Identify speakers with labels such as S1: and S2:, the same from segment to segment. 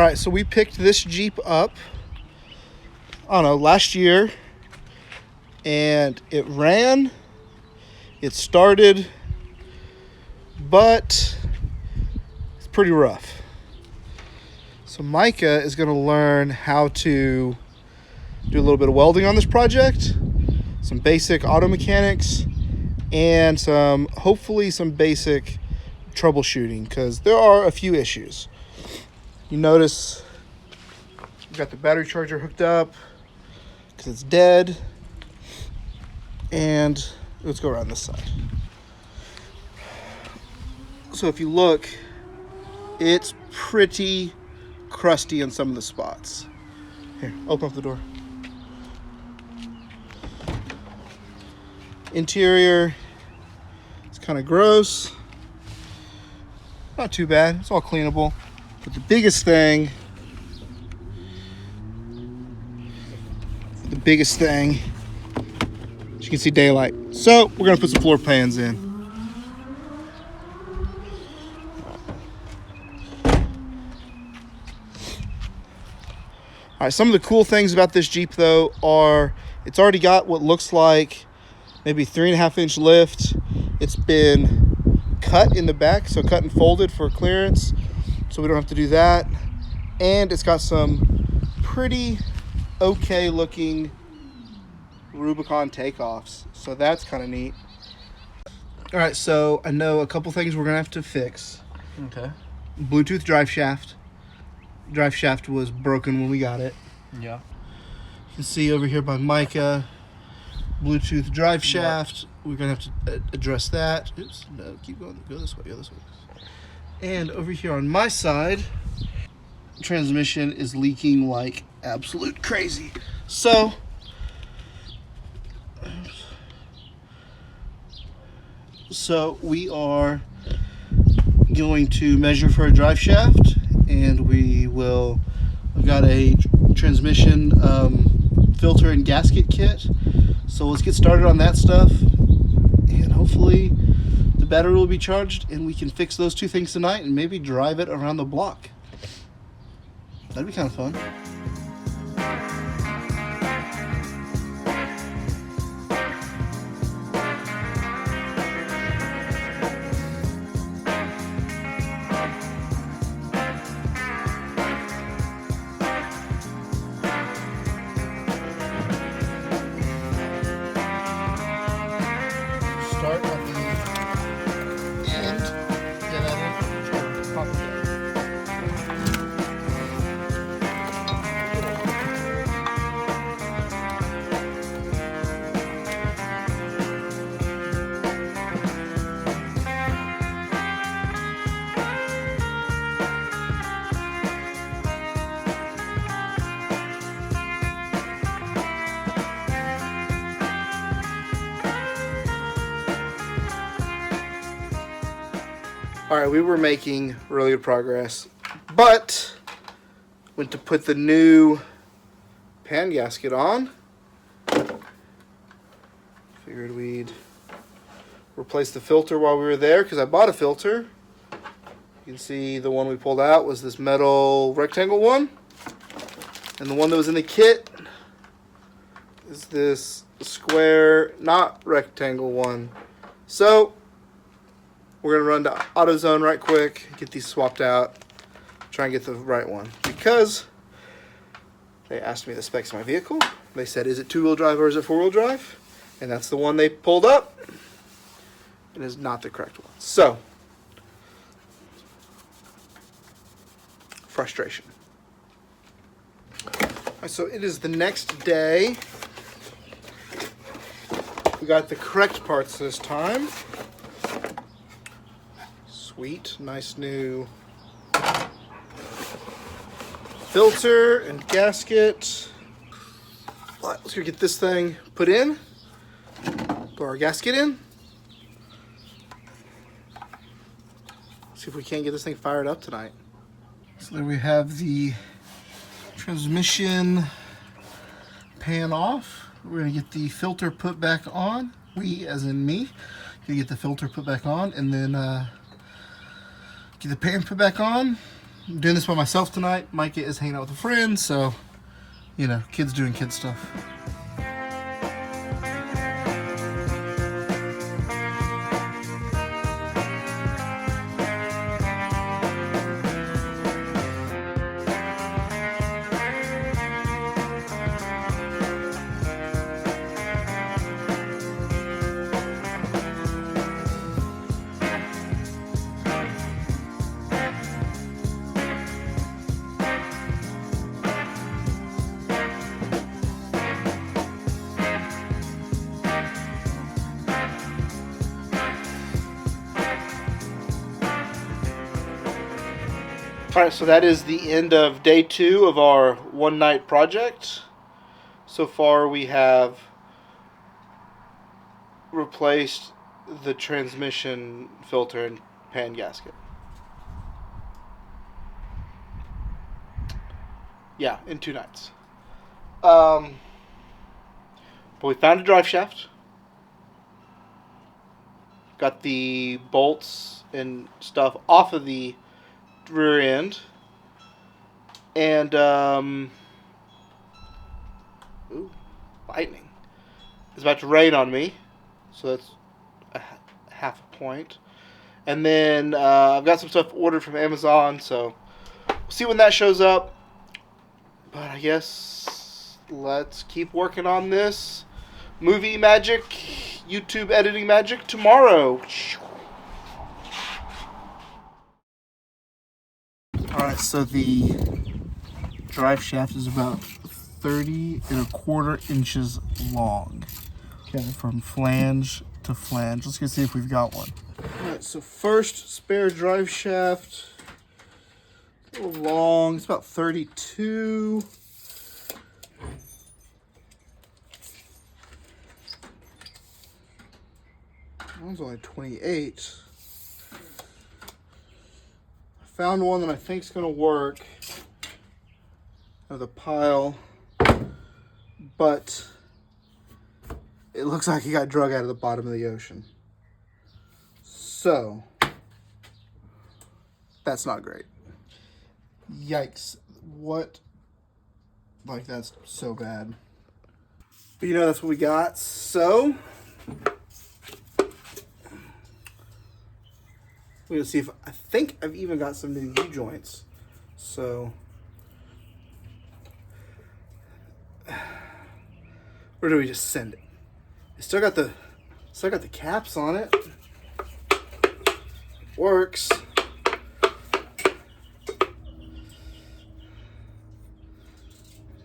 S1: right, so we picked this Jeep up, I don't know, last year, and it ran, it started, but it's pretty rough. So Micah is going to learn how to do a little bit of welding on this project, some basic auto mechanics, and hopefully some basic troubleshooting, because there are a few issues. You notice we've got the battery charger hooked up because it's dead. And let's go around this side. So if you look, it's pretty crusty in some of the spots. Here, open up the door. Interior, it's kind of gross. Not too bad, it's all cleanable. But the biggest thing, as you can see, daylight. So we're gonna put some floor pans in. All right, some of the cool things about this Jeep though are it's already got what looks like maybe 3.5-inch lift. It's been cut in the back, so cut and folded for clearance, so we don't have to do that. And it's got some pretty okay looking Rubicon takeoffs, so that's kind of neat. All right, so I know a couple things we're gonna have to fix.
S2: Okay.
S1: Bluetooth drive shaft. Drive shaft was broken when we got it.
S2: Yeah.
S1: You can see over here by Micah, Bluetooth drive shaft. We're gonna have to address that. Oops, no, keep going. Go this way. Go this way. And over here on my side, transmission is leaking like absolute crazy. So we are going to measure for a drive shaft, and we've got a transmission filter and gasket kit. So let's get started on that stuff, and hopefully the battery will be charged and we can fix those two things tonight and maybe drive it around the block. That'd be kind of fun. Start at the end, get that in, pop it down. All right, we were making really good progress, but went to put the new pan gasket on. Figured we'd replace the filter while we were there because I bought a filter. You can see the one we pulled out was this metal rectangle one, and the one that was in the kit is this square, not rectangle one. So we're going to run to AutoZone right quick, get these swapped out, try and get the right one. Because they asked me the specs of my vehicle. They said, is it two-wheel drive or is it four-wheel drive? And that's the one they pulled up. It is not the correct one. So, frustration. All right, so it is the next day. We got the correct parts this time. Sweet, nice new filter and gasket. All right, let's go get this thing put in. Put our gasket in. See if we can't get this thing fired up tonight. So there we have the transmission pan off. We're gonna get the filter put back on. We, as in me, gonna get the filter put back on, and then get the pan put back on, I'm doing this by myself tonight. Micah is hanging out with a friend, so, you know, kids doing kid stuff. Alright, so that is the end of day 2 of our one night project. So far we have replaced the transmission filter and pan gasket. Yeah, in 2 nights. But we found a drive shaft. Got the bolts and stuff off of the rear end, and ooh, lightning. It's about to rain on me, so that's a half a point. And then I've got some stuff ordered from Amazon, so we'll see when that shows up. But I guess let's keep working on this movie magic, YouTube editing magic tomorrow. Alright, so the drive shaft is about 30 1/4 inches long. Okay. From flange to flange. Let's go see if we've got one. Alright, so first spare drive shaft. A little long. It's about 32. That one's only 28. Found one that I think is going to work of the pile, but it looks like he got drug out of the bottom of the ocean. So, that's not great. Yikes. What? Like, that's so bad. But you know, that's what we got. So, we're going to see if, I think I've even got some new U-joints. So, or do we just send it? It's still got the caps on it. Works.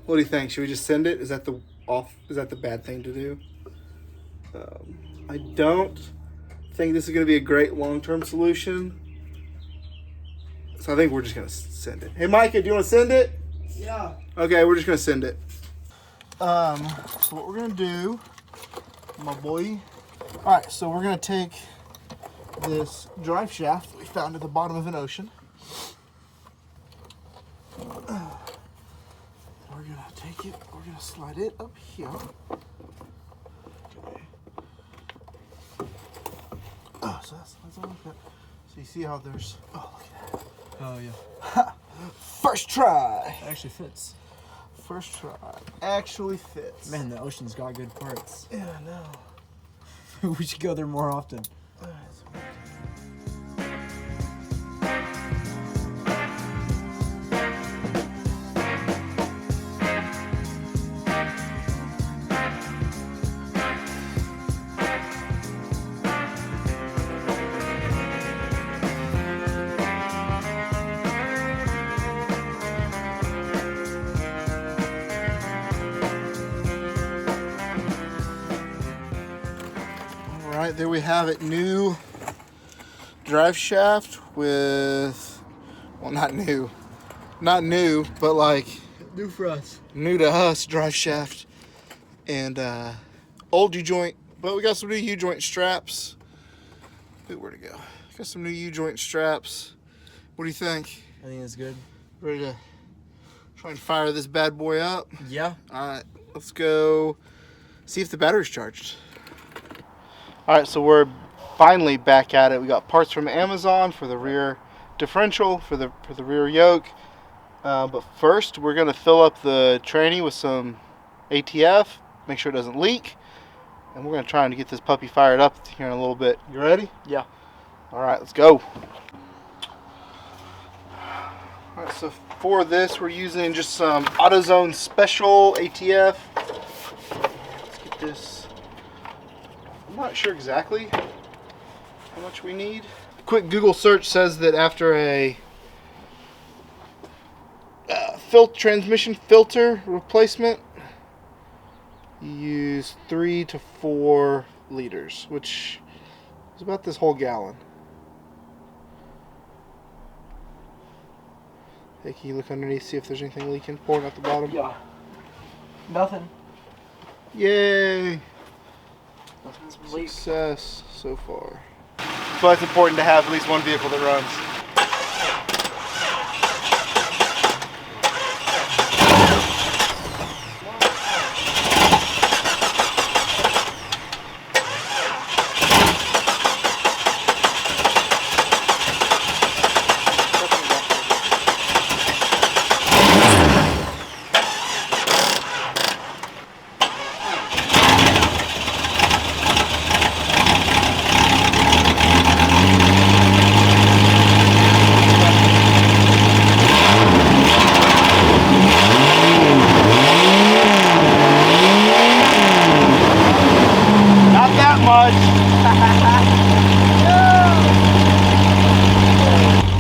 S1: What do you think? Should we just send it? Is that the bad thing to do? I don't think this is going to be a great long-term solution. So I think we're just going to send it. Hey, Micah, do you want to send it?
S2: Yeah.
S1: Okay, we're just going to send it. So what we're going to do, my boy. All right, so we're going to take this drive shaft that we found at the bottom of an ocean. We're going to take it, we're going to slide it up here. Okay. Oh, so that's all I've got. So you see how there's, oh, look at that.
S2: Oh, yeah.
S1: First try.
S2: It actually fits.
S1: First try. Actually fits.
S2: Man, the ocean's got good parts.
S1: Yeah, I know.
S2: We should go there more often.
S1: All right, so Alright, there we have it. New drive shaft with, well, not new, but like
S2: New for us.
S1: new to us drive shaft and old U-joint, but we got some new U-joint straps. Ooh, where'd it go? Got some new U-joint straps. What do you think?
S2: I think it's good.
S1: Ready to try and fire this bad boy up?
S2: Yeah.
S1: Alright, let's go see if the battery's charged. Alright, so we're finally back at it. We got parts from Amazon for the rear differential for the rear yoke. But first, we're gonna fill up the tranny with some ATF. Make sure it doesn't leak, and we're gonna try and get this puppy fired up here in a little bit. You ready?
S2: Yeah.
S1: All right, let's go. All right, so for this, we're using just some AutoZone Special ATF. Let's get this. I'm not sure exactly how much we need. Quick Google search says that after a transmission filter replacement, you use 3 to 4 liters, which is about this whole gallon. Hey, can you look underneath, see if there's anything leaking, pouring out the bottom?
S2: Yeah. Nothing.
S1: Yay!
S2: Nothing's leaked.
S1: Success so far. So it's important to have at least one vehicle that runs.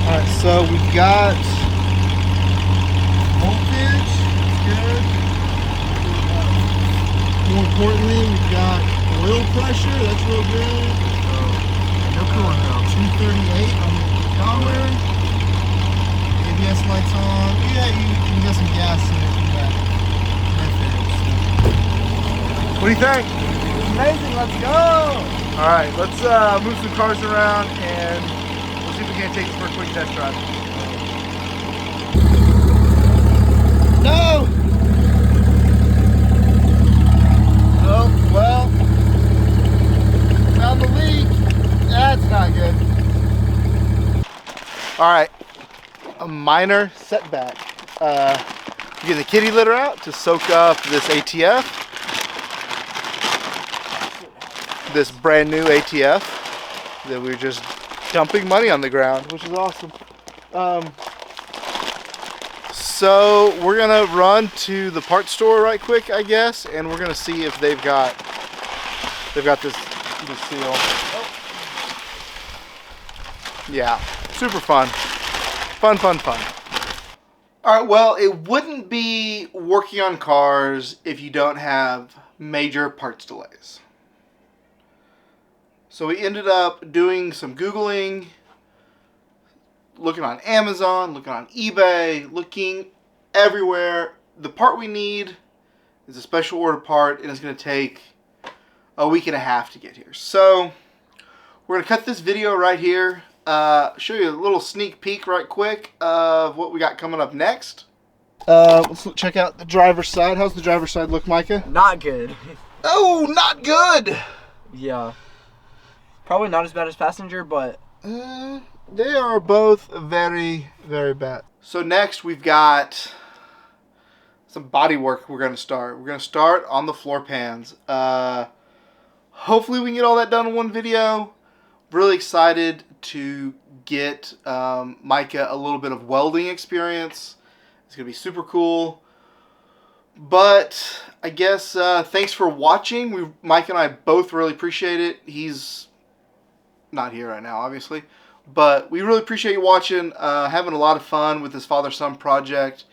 S1: Alright, so we got voltage, good. More importantly, we've got oil pressure, that's real good.
S2: No cooling though.
S1: 238 on the odometer. ABS lights on. Yeah, you got some gas in it from that. What do you think?
S2: Amazing, let's go!
S1: Alright, let's move some cars around and we'll see if we can't take this for a quick test drive. No! Oh, well, found the leak. That's not good. Alright, a minor setback. Getting the kitty litter out to soak up this ATF. This brand new ATF that we're just dumping money on the ground, which is awesome. So we're gonna run to the parts store right quick, I guess, and we're gonna see if they've got this seal. Yeah, super fun. Fun. All right, well, it wouldn't be working on cars if you don't have major parts delays. So we ended up doing some Googling, looking on Amazon, looking on eBay, looking everywhere. The part we need is a special order part, and it's going to take a week and a half to get here. So we're going to cut this video right here, show you a little sneak peek right quick of what we got coming up next. Let's check out the driver's side. How's the driver's side look, Micah?
S2: Not good.
S1: Oh, not good!
S2: Yeah. Probably not as bad as passenger, but
S1: they are both very, very bad. So next we've got some body work we're going to start. We're going to start on the floor pans. Hopefully we can get all that done in one video. Really excited to get Micah a little bit of welding experience. It's going to be super cool. But I guess thanks for watching. Mike and I both really appreciate it. He's not here right now, obviously. But we really appreciate you watching, having a lot of fun with this father-son project.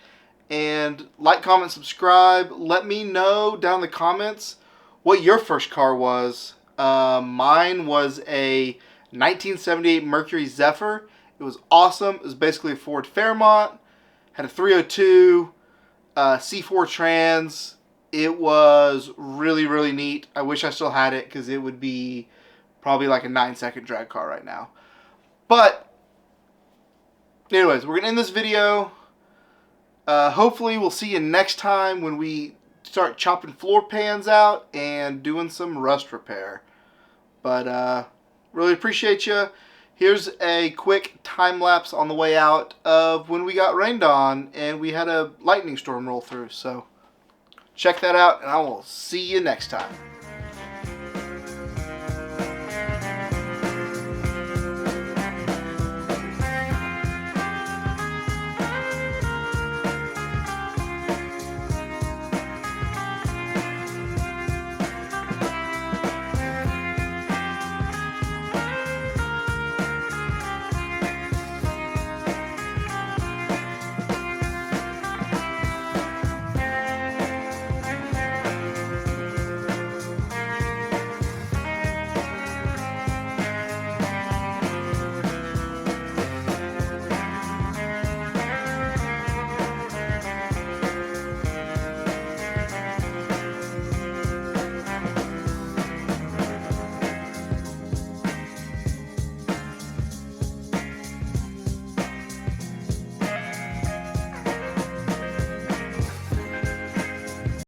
S1: And like, comment, subscribe. Let me know down in the comments what your first car was. Mine was a 1978 Mercury Zephyr. It was awesome. It was basically a Ford Fairmont. Had a 302, C4 trans. It was really, really neat. I wish I still had it because it would be probably like a 9-second drag car right now. But anyways, we're going to end this video. Hopefully we'll see you next time when we start chopping floor pans out and doing some rust repair. But really appreciate you. here's a quick time lapse on the way out of when we got rained on and we had a lightning storm roll through. So check that out, and I will see you next time.